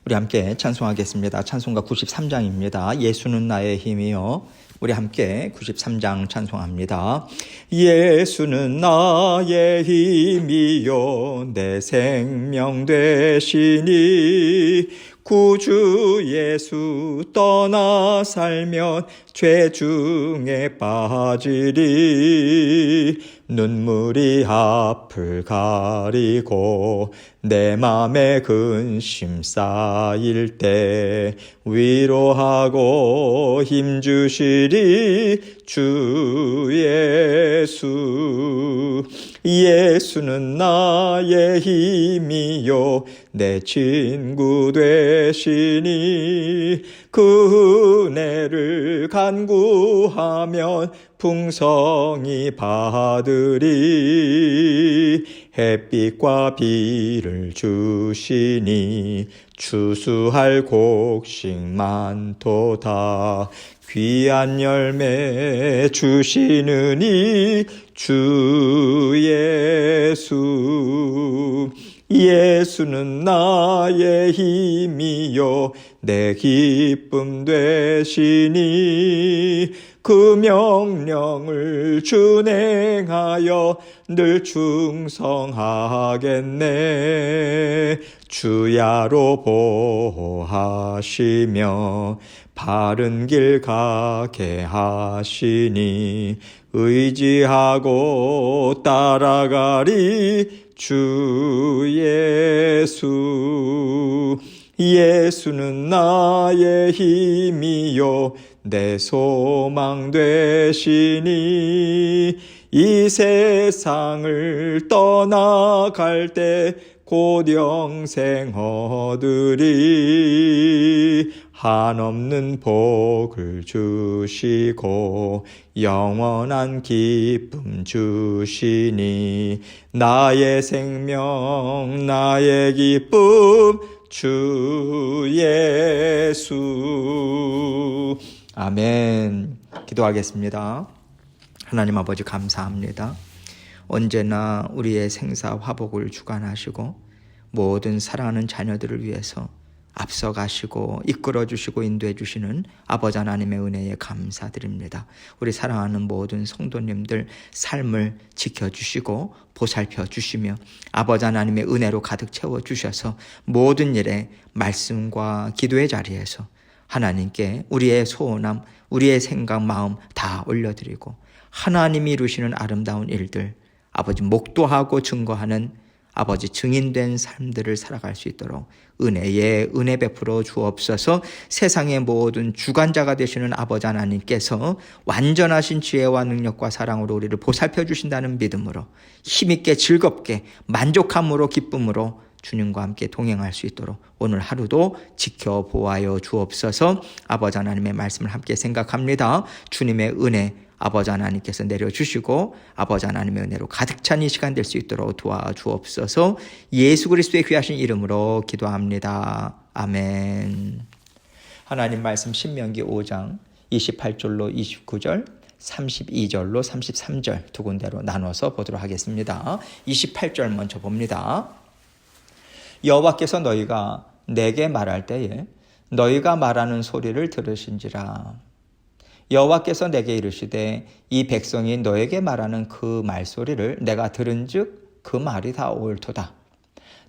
우리 함께 찬송하겠습니다. 찬송가 93장입니다. 예수는 나의 힘이요. 우리 함께 93장 찬송합니다. 예수는 나의 힘이요 내 생명 되시니 구주 예수 떠나 살면 죄 중에 빠지리 눈물이 앞을 가리고 내 맘에 근심 쌓일 때 위로하고 힘주시리 주 예수. 예수는 나의 힘이요 내 친구 되시니 그 은혜를 간구하면 풍성히 받으리 햇빛과 비를 주시니 추수할 곡식 많도다 귀한 열매 주시느니 주 예수. 예수는 나의 힘이요 내 기쁨 되시니 그 명령을 준행하여 늘 충성하겠네 주야로 보호하시며 바른 길 가게 하시니 의지하고 따라가리 주 예수. 예수는 나의 힘이요 내 소망 되시니 이 세상을 떠나갈 때 곧 영생 얻으리 한없는 복을 주시고 영원한 기쁨 주시니 나의 생명 나의 기쁨 주 예수. 아멘. 기도하겠습니다. 하나님 아버지 감사합니다. 언제나 우리의 생사 화복을 주관하시고 모든 사랑하는 자녀들을 위해서 앞서가시고 이끌어주시고 인도해주시는 아버지 하나님의 은혜에 감사드립니다. 우리 사랑하는 모든 성도님들 삶을 지켜주시고 보살펴주시며 아버지 하나님의 은혜로 가득 채워주셔서 모든 일에 말씀과 기도의 자리에서 하나님께 우리의 소원함, 우리의 생각, 마음 다 올려드리고 하나님이 이루시는 아름다운 일들 아버지 목도하고 증거하는 아버지 증인된 삶들을 살아갈 수 있도록 은혜 베풀어 주옵소서. 세상의 모든 주관자가 되시는 아버지 하나님께서 완전하신 지혜와 능력과 사랑으로 우리를 보살펴 주신다는 믿음으로 힘있게 즐겁게 만족함으로 기쁨으로 주님과 함께 동행할 수 있도록 오늘 하루도 지켜보아요 주옵소서. 아버지 하나님의 말씀을 함께 생각합니다. 주님의 은혜 아버지 하나님께서 내려주시고 아버지 하나님의 은혜로 가득 찬 이 시간 될 수 있도록 도와주옵소서. 예수 그리스도의 귀하신 이름으로 기도합니다. 아멘. 하나님 말씀 신명기 5장 28절로 29절 32절로 33절 두 군데로 나눠서 보도록 하겠습니다. 28절 먼저 봅니다. 여호와께서 너희가 내게 말할 때에 너희가 말하는 소리를 들으신지라. 여호와께서 내게 이르시되 이 백성이 너에게 말하는 그 말소리를 내가 들은즉 그 말이 다 옳도다.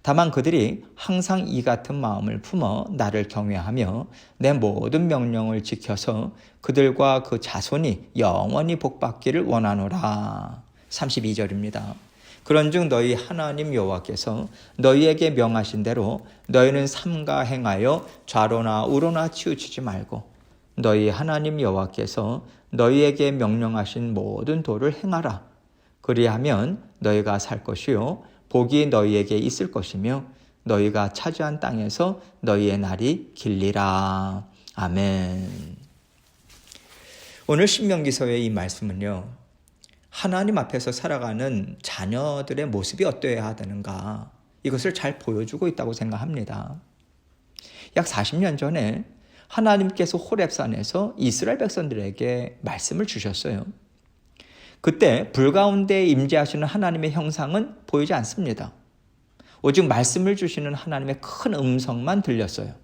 다만 그들이 항상 이 같은 마음을 품어 나를 경외하며 내 모든 명령을 지켜서 그들과 그 자손이 영원히 복받기를 원하노라. 32절입니다. 그런즉 너희 하나님 여호와께서 너희에게 명하신 대로 너희는 삼가 행하여 좌로나 우로나 치우치지 말고 너희 하나님 여호와께서 너희에게 명령하신 모든 도를 행하라. 그리하면 너희가 살 것이요 복이 너희에게 있을 것이며 너희가 차지한 땅에서 너희의 날이 길리라. 아멘. 오늘 신명기서의 이 말씀은요, 하나님 앞에서 살아가는 자녀들의 모습이 어떠해야 되는가, 이것을 잘 보여주고 있다고 생각합니다. 약 40년 전에 하나님께서 호렙산에서 이스라엘 백성들에게 말씀을 주셨어요. 그때 불 가운데 임재하시는 하나님의 형상은 보이지 않습니다. 오직 말씀을 주시는 하나님의 큰 음성만 들렸어요.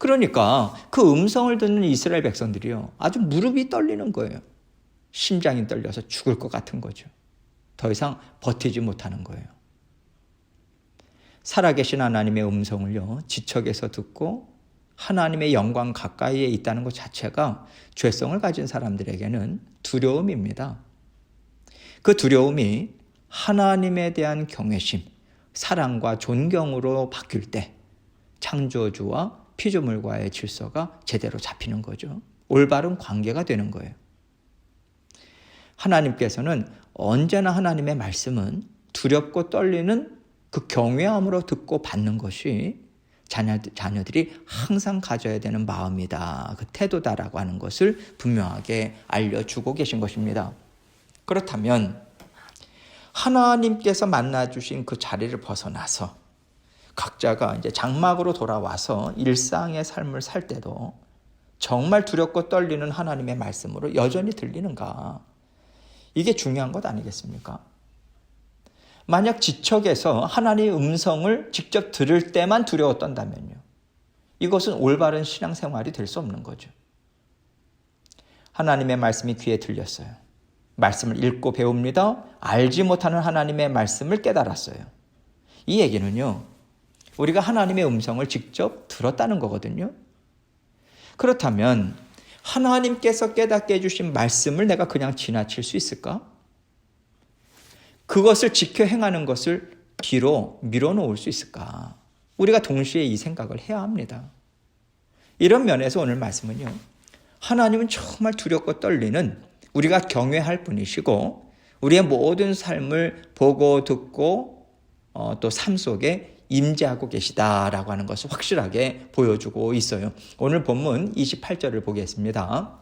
그러니까 그 음성을 듣는 이스라엘 백성들이요, 아주 무릎이 떨리는 거예요. 심장이 떨려서 죽을 것 같은 거죠. 더 이상 버티지 못하는 거예요. 살아계신 하나님의 음성을요, 지척에서 듣고 하나님의 영광 가까이에 있다는 것 자체가 죄성을 가진 사람들에게는 두려움입니다. 그 두려움이 하나님에 대한 경외심, 사랑과 존경으로 바뀔 때 창조주와 피조물과의 질서가 제대로 잡히는 거죠. 올바른 관계가 되는 거예요. 하나님께서는 언제나 하나님의 말씀은 두렵고 떨리는 그 경외함으로 듣고 받는 것이 자녀들이 항상 가져야 되는 마음이다, 그 태도다라고 하는 것을 분명하게 알려주고 계신 것입니다. 그렇다면 하나님께서 만나주신 그 자리를 벗어나서 각자가 이제 장막으로 돌아와서 일상의 삶을 살 때도 정말 두렵고 떨리는 하나님의 말씀으로 여전히 들리는가? 이게 중요한 것 아니겠습니까? 만약 지척에서 하나님의 음성을 직접 들을 때만 두려워 떤다면요, 이것은 올바른 신앙생활이 될 수 없는 거죠. 하나님의 말씀이 귀에 들렸어요. 말씀을 읽고 배웁니다. 알지 못하는 하나님의 말씀을 깨달았어요. 이 얘기는요, 우리가 하나님의 음성을 직접 들었다는 거거든요. 그렇다면 하나님께서 깨닫게 해주신 말씀을 내가 그냥 지나칠 수 있을까? 그것을 지켜 행하는 것을 뒤로 밀어놓을 수 있을까? 우리가 동시에 이 생각을 해야 합니다. 이런 면에서 오늘 말씀은요, 하나님은 정말 두렵고 떨리는, 우리가 경외할 분이시고 우리의 모든 삶을 보고 듣고 또 삶 속에 임재하고 계시다라고 하는 것을 확실하게 보여주고 있어요. 오늘 본문 28절을 보겠습니다.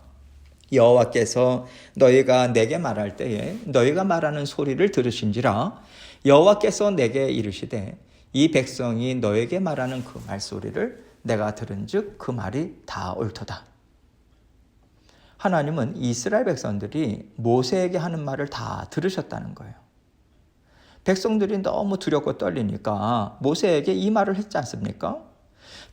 여호와께서 너희가 내게 말할 때에 너희가 말하는 소리를 들으신지라. 여호와께서 내게 이르시되 이 백성이 너에게 말하는 그 말소리를 내가 들은즉 그 말이 다 옳도다. 하나님은 이스라엘 백성들이 모세에게 하는 말을 다 들으셨다는 거예요. 백성들이 너무 두렵고 떨리니까 모세에게 이 말을 했지 않습니까?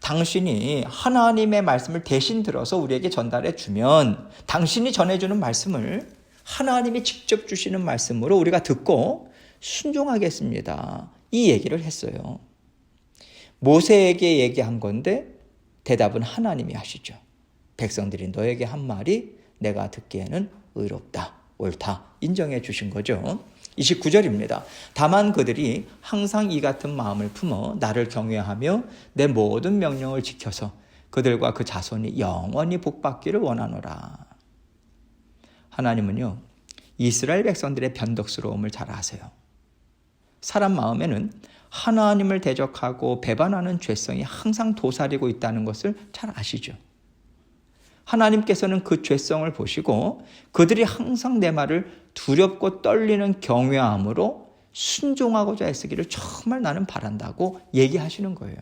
당신이 하나님의 말씀을 대신 들어서 우리에게 전달해 주면 당신이 전해주는 말씀을 하나님이 직접 주시는 말씀으로 우리가 듣고 순종하겠습니다. 이 얘기를 했어요. 모세에게 얘기한 건데 대답은 하나님이 하시죠. 백성들이 너에게 한 말이 내가 듣기에는 의롭다, 옳다 인정해 주신 거죠. 29절입니다. 다만 그들이 항상 이 같은 마음을 품어 나를 경외하며 내 모든 명령을 지켜서 그들과 그 자손이 영원히 복받기를 원하노라. 하나님은요, 이스라엘 백성들의 변덕스러움을 잘 아세요. 사람 마음에는 하나님을 대적하고 배반하는 죄성이 항상 도사리고 있다는 것을 잘 아시죠. 하나님께서는 그 죄성을 보시고 그들이 항상 내 말을 두렵고 떨리는 경외함으로 순종하고자 했으기를 정말 나는 바란다고 얘기하시는 거예요.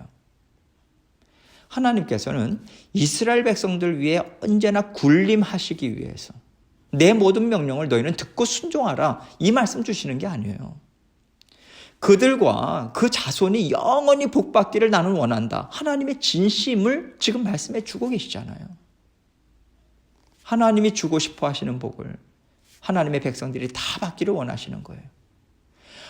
하나님께서는 이스라엘 백성들 위해 언제나 군림하시기 위해서 내 모든 명령을 너희는 듣고 순종하라, 이 말씀 주시는 게 아니에요. 그들과 그 자손이 영원히 복받기를 나는 원한다. 하나님의 진심을 지금 말씀해 주고 계시잖아요. 하나님이 주고 싶어 하시는 복을 하나님의 백성들이 다 받기를 원하시는 거예요.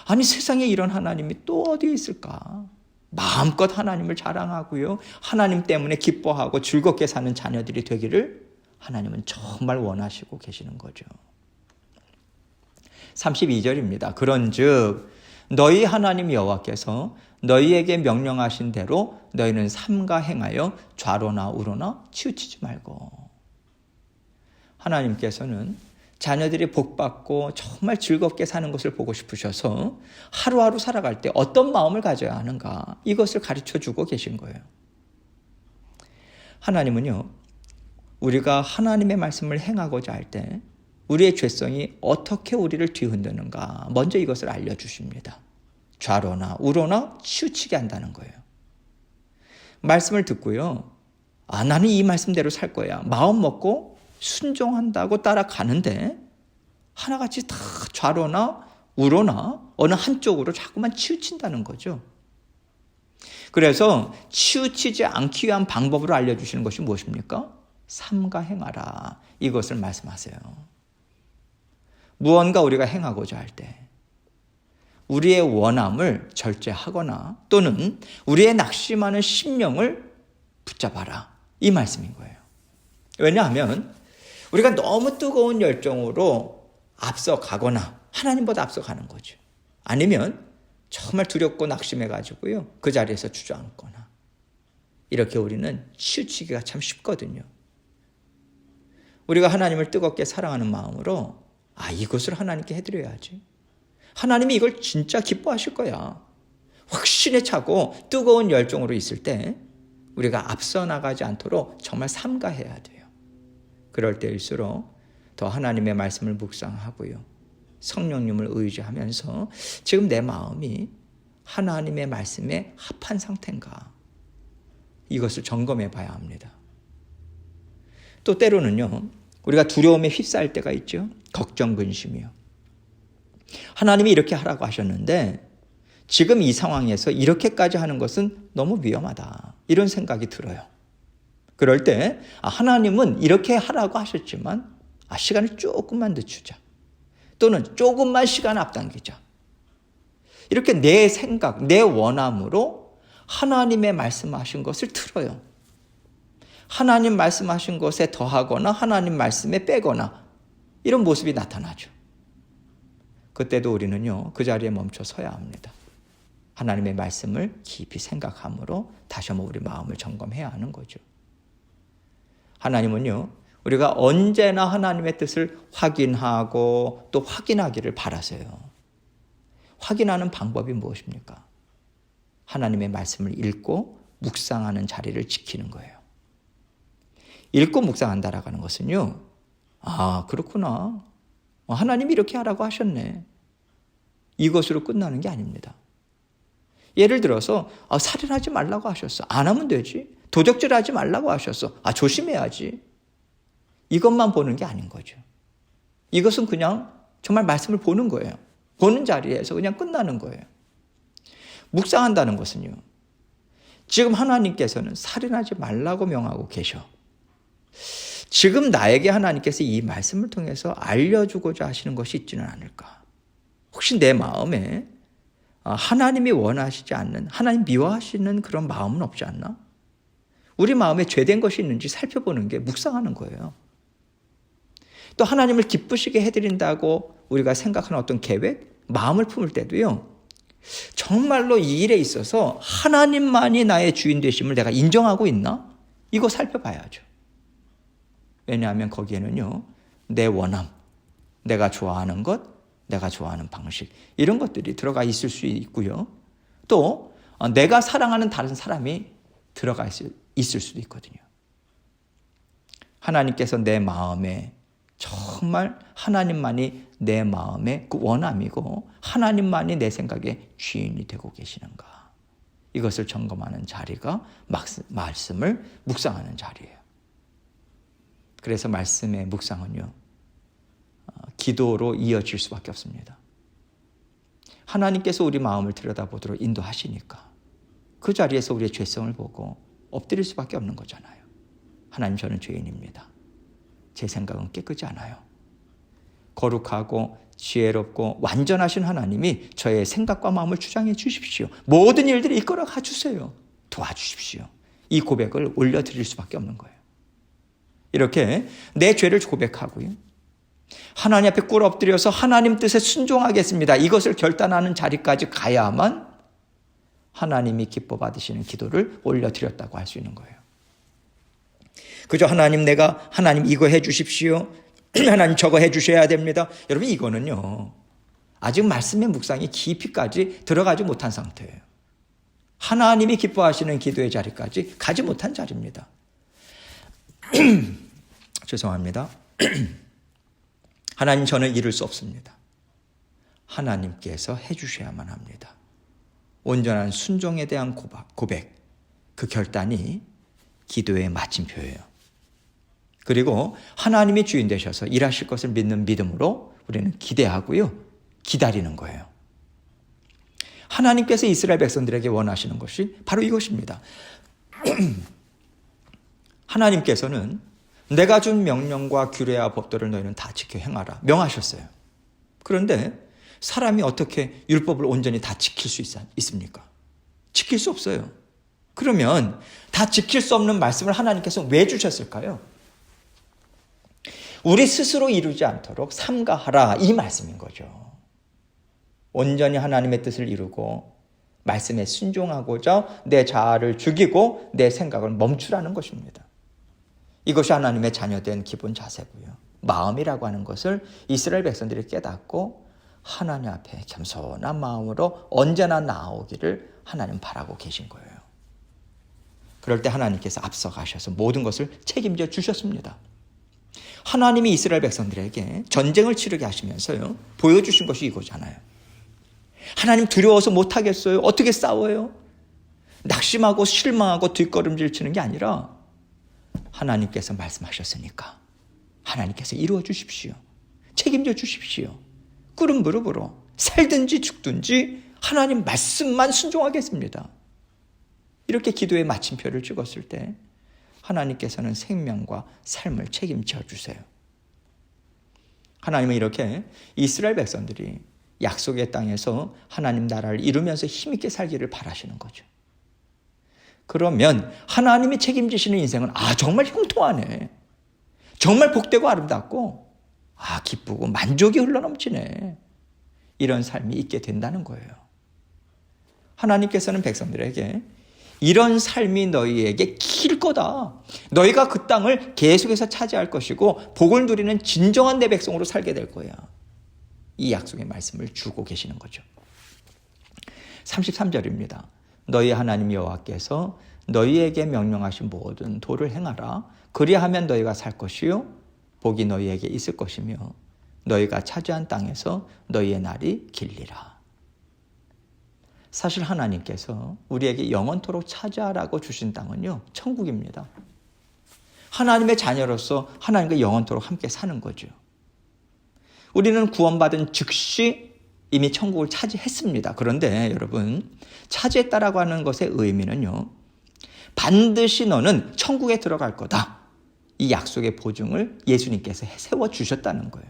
아니, 세상에 이런 하나님이 또 어디에 있을까? 마음껏 하나님을 자랑하고요, 하나님 때문에 기뻐하고 즐겁게 사는 자녀들이 되기를 하나님은 정말 원하시고 계시는 거죠. 32절입니다. 그런즉 너희 하나님 여호와께서 너희에게 명령하신 대로 너희는 삼가 행하여 좌로나 우로나 치우치지 말고. 하나님께서는 자녀들이 복받고 정말 즐겁게 사는 것을 보고 싶으셔서 하루하루 살아갈 때 어떤 마음을 가져야 하는가, 이것을 가르쳐주고 계신 거예요. 하나님은요, 우리가 하나님의 말씀을 행하고자 할 때 우리의 죄성이 어떻게 우리를 뒤흔드는가 먼저 이것을 알려주십니다. 좌로나 우로나 치우치게 한다는 거예요. 말씀을 듣고요, 나는 이 말씀대로 살 거야, 마음 먹고 순종한다고 따라가는데 하나같이 다 좌로나 우로나 어느 한쪽으로 자꾸만 치우친다는 거죠. 그래서 치우치지 않기 위한 방법으로 알려주시는 것이 무엇입니까? 삼가 행하라. 이것을 말씀하세요. 무언가 우리가 행하고자 할 때 우리의 원함을 절제하거나 또는 우리의 낙심하는 심령을 붙잡아라. 이 말씀인 거예요. 왜냐하면 우리가 너무 뜨거운 열정으로 앞서가거나 하나님보다 앞서가는 거죠. 아니면 정말 두렵고 낙심해가지고요. 그 자리에서 주저앉거나. 이렇게 우리는 치우치기가 참 쉽거든요. 우리가 하나님을 뜨겁게 사랑하는 마음으로 이것을 하나님께 해드려야지. 하나님이 이걸 진짜 기뻐하실 거야. 확신에 차고 뜨거운 열정으로 있을 때 우리가 앞서 나가지 않도록 정말 삼가해야 돼요. 그럴 때일수록 더 하나님의 말씀을 묵상하고요. 성령님을 의지하면서 지금 내 마음이 하나님의 말씀에 합한 상태인가? 이것을 점검해 봐야 합니다. 또 때로는요. 우리가 두려움에 휩싸일 때가 있죠. 걱정, 근심이요. 하나님이 이렇게 하라고 하셨는데 지금 이 상황에서 이렇게까지 하는 것은 너무 위험하다. 이런 생각이 들어요. 그럴 때 하나님은 이렇게 하라고 하셨지만 시간을 조금만 늦추자. 또는 조금만 시간 앞당기자. 이렇게 내 생각, 내 원함으로 하나님의 말씀하신 것을 틀어요. 하나님 말씀하신 것에 더하거나 하나님 말씀에 빼거나 이런 모습이 나타나죠. 그때도 우리는요. 그 자리에 멈춰 서야 합니다. 하나님의 말씀을 깊이 생각함으로 다시 한번 우리 마음을 점검해야 하는 거죠. 하나님은요. 우리가 언제나 하나님의 뜻을 확인하고 또 확인하기를 바라세요. 확인하는 방법이 무엇입니까? 하나님의 말씀을 읽고 묵상하는 자리를 지키는 거예요. 읽고 묵상한다라고 하는 것은요. 그렇구나. 하나님이 이렇게 하라고 하셨네. 이것으로 끝나는 게 아닙니다. 예를 들어서 살인하지 말라고 하셨어. 안 하면 되지. 도적질하지 말라고 하셨어. 조심해야지. 이것만 보는 게 아닌 거죠. 이것은 그냥 정말 말씀을 보는 거예요. 보는 자리에서 그냥 끝나는 거예요. 묵상한다는 것은요. 지금 하나님께서는 살인하지 말라고 명하고 계셔. 지금 나에게 하나님께서 이 말씀을 통해서 알려주고자 하시는 것이 있지는 않을까? 혹시 내 마음에 하나님이 원하시지 않는, 하나님 미워하시는 그런 마음은 없지 않나? 우리 마음에 죄된 것이 있는지 살펴보는 게 묵상하는 거예요. 또 하나님을 기쁘시게 해드린다고 우리가 생각하는 어떤 계획, 마음을 품을 때도요. 정말로 이 일에 있어서 하나님만이 나의 주인 되심을 내가 인정하고 있나? 이거 살펴봐야죠. 왜냐하면 거기에는요. 내 원함, 내가 좋아하는 것, 내가 좋아하는 방식 이런 것들이 들어가 있을 수 있고요. 또 내가 사랑하는 다른 사람이 들어가 있을 수도 있거든요. 하나님께서 내 마음에 정말 하나님만이 내 마음의 그 원함이고 하나님만이 내 생각의 주인이 되고 계시는가. 이것을 점검하는 자리가 말씀을 묵상하는 자리예요. 그래서 말씀의 묵상은요. 기도로 이어질 수밖에 없습니다. 하나님께서 우리 마음을 들여다보도록 인도하시니까 그 자리에서 우리의 죄성을 보고 엎드릴 수밖에 없는 거잖아요. 하나님 저는 죄인입니다. 제 생각은 깨끗이 않아요. 거룩하고 지혜롭고 완전하신 하나님이 저의 생각과 마음을 주장해 주십시오. 모든 일들을 이끌어 가주세요. 도와주십시오. 이 고백을 올려드릴 수밖에 없는 거예요. 이렇게 내 죄를 고백하고요. 하나님 앞에 꿇어 엎드려서 하나님 뜻에 순종하겠습니다. 이것을 결단하는 자리까지 가야만 하나님이 기뻐 받으시는 기도를 올려드렸다고 할 수 있는 거예요. 그저 하나님 이거 해 주십시오. 하나님 저거 해 주셔야 됩니다. 여러분 이거는요. 아직 말씀의 묵상이 깊이까지 들어가지 못한 상태예요. 하나님이 기뻐하시는 기도의 자리까지 가지 못한 자리입니다. 죄송합니다. 하나님 저는 이룰 수 없습니다. 하나님께서 해주셔야만 합니다. 온전한 순종에 대한 고백, 그 결단이 기도의 마침표예요. 그리고 하나님이 주인 되셔서 일하실 것을 믿는 믿음으로 우리는 기대하고요. 기다리는 거예요. 하나님께서 이스라엘 백성들에게 원하시는 것이 바로 이것입니다. 하나님께서는 내가 준 명령과 규례와 법도를 너희는 다 지켜 행하라 명하셨어요. 그런데 사람이 어떻게 율법을 온전히 다 지킬 수 있습니까? 지킬 수 없어요. 그러면 다 지킬 수 없는 말씀을 하나님께서 왜 주셨을까요? 우리 스스로 이루지 않도록 삼가하라 이 말씀인 거죠. 온전히 하나님의 뜻을 이루고 말씀에 순종하고자 내 자아를 죽이고 내 생각을 멈추라는 것입니다. 이것이 하나님의 자녀된 기본 자세고요. 마음이라고 하는 것을 이스라엘 백성들이 깨닫고 하나님 앞에 겸손한 마음으로 언제나 나아오기를 하나님 바라고 계신 거예요. 그럴 때 하나님께서 앞서가셔서 모든 것을 책임져 주셨습니다. 하나님이 이스라엘 백성들에게 전쟁을 치르게 하시면서요, 보여주신 것이 이거잖아요. 하나님 두려워서 못하겠어요? 어떻게 싸워요? 낙심하고 실망하고 뒷걸음질 치는 게 아니라 하나님께서 말씀하셨으니까 하나님께서 이루어 주십시오. 책임져 주십시오. 꿇은 무릎으로 살든지 죽든지 하나님 말씀만 순종하겠습니다. 이렇게 기도의 마침표를 찍었을 때 하나님께서는 생명과 삶을 책임져 주세요. 하나님은 이렇게 이스라엘 백성들이 약속의 땅에서 하나님 나라를 이루면서 힘있게 살기를 바라시는 거죠. 그러면 하나님이 책임지시는 인생은 정말 형통하네. 정말 복되고 아름답고 기쁘고 만족이 흘러넘치네. 이런 삶이 있게 된다는 거예요. 하나님께서는 백성들에게 이런 삶이 너희에게 길 거다. 너희가 그 땅을 계속해서 차지할 것이고 복을 누리는 진정한 내 백성으로 살게 될 거야. 이 약속의 말씀을 주고 계시는 거죠. 33절입니다. 너희 하나님 여호와께서 너희에게 명령하신 모든 도를 행하라. 그리하면 너희가 살 것이요 복이 너희에게 있을 것이며 너희가 차지한 땅에서 너희의 날이 길리라. 사실 하나님께서 우리에게 영원토록 차지하라고 주신 땅은요, 천국입니다. 하나님의 자녀로서 하나님과 영원토록 함께 사는 거죠. 우리는 구원받은 즉시 이미 천국을 차지했습니다. 그런데 여러분, 차지했다라고 하는 것의 의미는요, 반드시 너는 천국에 들어갈 거다. 이 약속의 보증을 예수님께서 세워주셨다는 거예요.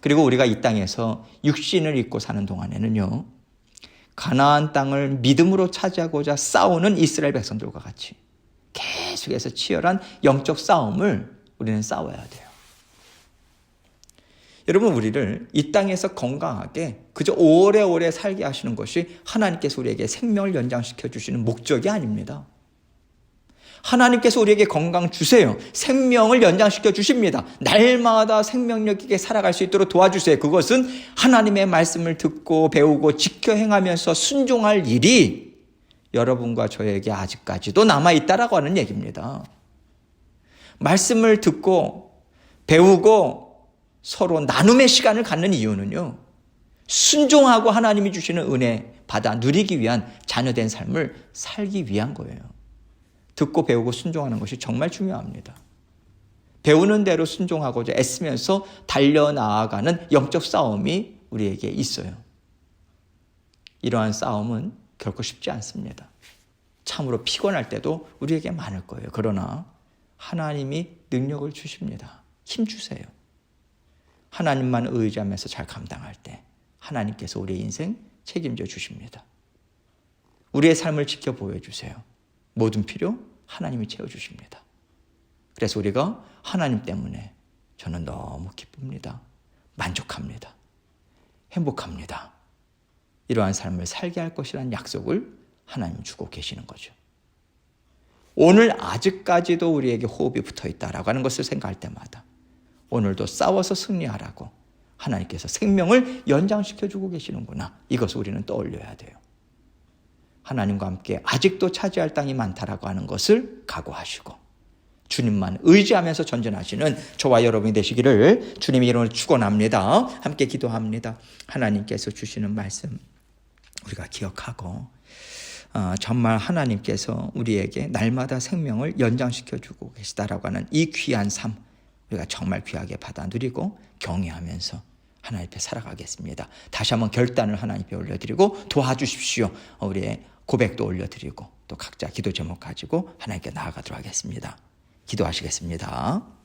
그리고 우리가 이 땅에서 육신을 입고 사는 동안에는요, 가나안 땅을 믿음으로 차지하고자 싸우는 이스라엘 백성들과 같이 계속해서 치열한 영적 싸움을 우리는 싸워야 돼요. 여러분, 우리를 이 땅에서 건강하게 그저 오래오래 살게 하시는 것이 하나님께서 우리에게 생명을 연장시켜 주시는 목적이 아닙니다. 하나님께서 우리에게 건강 주세요. 생명을 연장시켜 주십니다. 날마다 생명력 있게 살아갈 수 있도록 도와주세요. 그것은 하나님의 말씀을 듣고 배우고 지켜 행하면서 순종할 일이 여러분과 저에게 아직까지도 남아있다라고 하는 얘기입니다. 말씀을 듣고 배우고 서로 나눔의 시간을 갖는 이유는요, 순종하고 하나님이 주시는 은혜 받아 누리기 위한 자녀된 삶을 살기 위한 거예요. 듣고 배우고 순종하는 것이 정말 중요합니다. 배우는 대로 순종하고자 애쓰면서 달려나아가는 영적 싸움이 우리에게 있어요. 이러한 싸움은 결코 쉽지 않습니다. 참으로 피곤할 때도 우리에게 많을 거예요. 그러나 하나님이 능력을 주십니다. 힘 주세요. 하나님만 의지하면서 잘 감당할 때 하나님께서 우리의 인생 책임져 주십니다. 우리의 삶을 지켜 보여주세요. 모든 필요 하나님이 채워주십니다. 그래서 우리가 하나님 때문에 저는 너무 기쁩니다. 만족합니다. 행복합니다. 이러한 삶을 살게 할 것이라는 약속을 하나님 주고 계시는 거죠. 오늘 아직까지도 우리에게 호흡이 붙어있다라고 하는 것을 생각할 때마다 오늘도 싸워서 승리하라고 하나님께서 생명을 연장시켜주고 계시는구나. 이것을 우리는 떠올려야 돼요. 하나님과 함께 아직도 차지할 땅이 많다라고 하는 것을 각오하시고 주님만 의지하면서 전진하시는 저와 여러분이 되시기를 주님의 이름으로 축원합니다. 함께 기도합니다. 하나님께서 주시는 말씀 우리가 기억하고 정말 하나님께서 우리에게 날마다 생명을 연장시켜주고 계시다라고 하는 이 귀한 삶 우리가 정말 귀하게 받아 누리고 경외하면서 하나님 앞에 살아가겠습니다. 다시 한번 결단을 하나님 앞에 올려드리고 도와주십시오. 우리의 고백도 올려드리고 또 각자 기도 제목 가지고 하나님께 나아가도록 하겠습니다. 기도하시겠습니다.